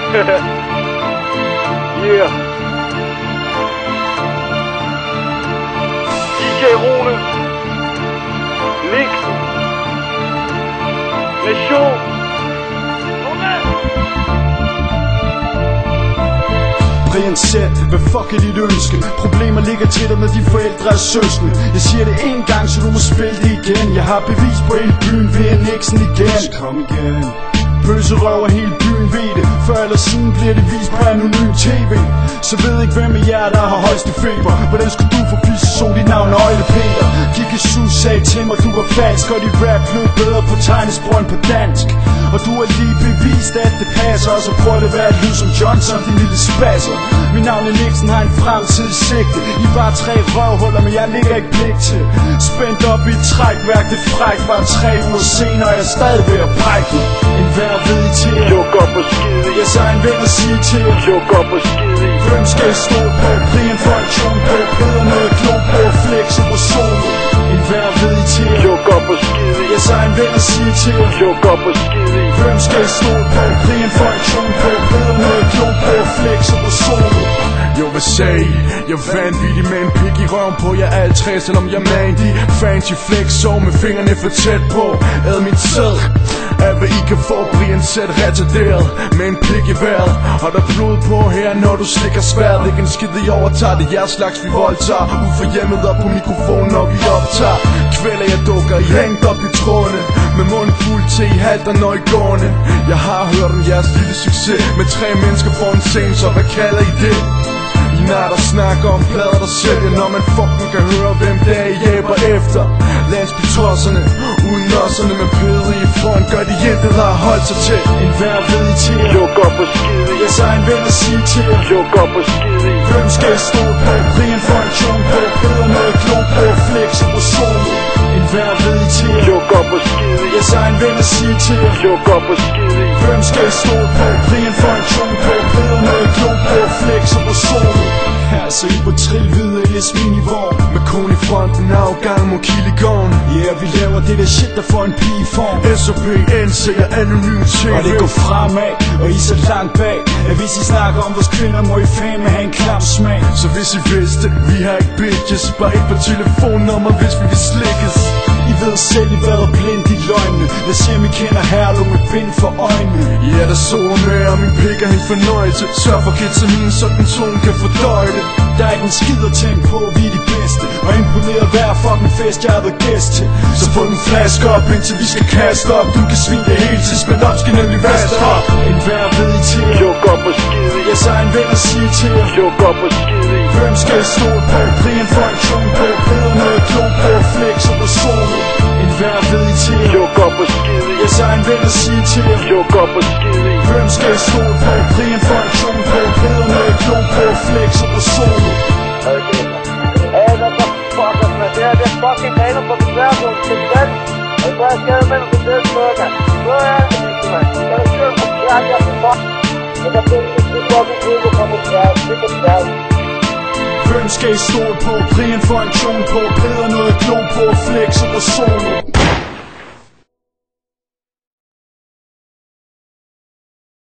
Yeah. DJ Rune, Nixon, Nation. Brian Zett, hvad fuck er dit ønske? Problemer ligger til dig, når de forældre er søskende. Jeg siger det en gang, så du må spille det igen. Jeg har bevis på hele byen ved Nixon igen. Kom igen. Bøsserøv og hele byen ved det. Før eller siden bliver det vist på anonym tv. Så ved ikke hvem af jer der har højeste feber. Hvordan skulle du få pisse så dit navn og Øjle Peter? Kikkesus sagde til mig du var falsk, og dit rap blev bedre på tegnesprog end på dansk. Og du har lige bevist at det passer. Og så prøver det at være et lyd som Johnson, din lille spasser. Mit navn er Nixon, har en fremtid sigte. I bare 3 røvhuller, men jeg ligger ikke pligt til. Spændt op i et trækværk, det fræk. Bare 3 uger senere, jeg er stadig ved at brække. En hver ved I til Juk op og skide. Jeg så en ven at sige til Juk op og skide. Hvem skal jeg stå på? Brian for en tjon på. Bedre noget klog på. Flex på solo. En hver ved I til Juk op og skide. Jeg så en ven at sige til Juk op og skide. Hvem skal jeg stå på? Brian for en tjon på. Bedre noget klog på. Flex på solo. Jo, hvad sagde I? Jeg er vanvittig med en pik i røven på jer alle 3, selvom jeg mandy. Fancy flex, sov med fingrene for tæt på. Ad min sæd af hvad I kan få. Brian Zett retarderet med en pik i vejret. Og der blod på her, når du slikker sværet. Ikke en skid i overtager, det er jeres slags vi voldtager. Ud for hjemmet op på mikrofonen, når vi optager. Kvæler jeg dukker, I hængt op i trådene. Med munden fuld til I halter når I gående. Jeg har hørt om jeres lille succes med 3 mennesker for en scene, så hvad kalder I det? I nær der snakker om plader der sælger, når man fucking kan høre hvem det er I jæber efter. Landsbytosserne, uden nosserne med pæde i front, gør de intet har holdt sig til. En hver ved I til Juk op og skide. Jeg så en ven at sige til Juk op og skide. Hvem skal jeg stå på? Brian for en tjon på. Bedre noget klog på. Flex på solo. En hver ved I til Juk op og skide. Jeg så en ven at sige til Juk op og skide. Hvem skal jeg stå på? Brian for en tjon på. Bedre noget klog på. Flex på solo. Her så I på trillvide Esmin i vogn. Med kone i fronten, afgang mod Kildegården. Yeah, vi laver det der shit der får en pige i form. SOP, NC'er, anonym TV. Og det går fremad, og I så langt bag. At hvis I snakker om vores kvinder, må I fandme have en klam smag. Så hvis I vidste, vi har ikke bitches. Bare et par telefonnummer, hvis vi vil slikkes. I ved selv, I været blind i løgnene. Jeg siger, vi kender Herlev med bind for øjnene. Ja, der sover med, og min pik er en fornøjelse. Sørg for ketamin, så den tone kan fordøje det. Der er ikke en skid at tænke på, vi er de bedste. Og imponeret hver fucking fest, jeg har været gæst til. Så få den flaske op, indtil vi skal kaste op. Du kan svine det hele til, spændt op, skal nemlig vaske op. En hver ved I til Juk op og skide. Jeg så en ven at sige til Juk op og skide. Hvem skal jeg stå på? Brian for en tjon på. Bedre noget klog på. Flex på solo. En hver ved I til Juk op og skide. Jeg så en ven at sige til Juk op og skide. Hvem skal jeg stå på? Brian for en tjon på. Bedre noget klog på. Flex på solo. Okay. Hey, what the fuck is man? Det er fucking regler for den hver gang. Til den. Og så er jeg skade mellem på den burger. Så er det ikke, man. Jeg er kørt for klart, jeg er fuck. Og der bliver det fucking ikke kommer til at det er klart. Hvem skal I stå på? Brian for en tjon på. Bedre noget klog på. Flex på solo.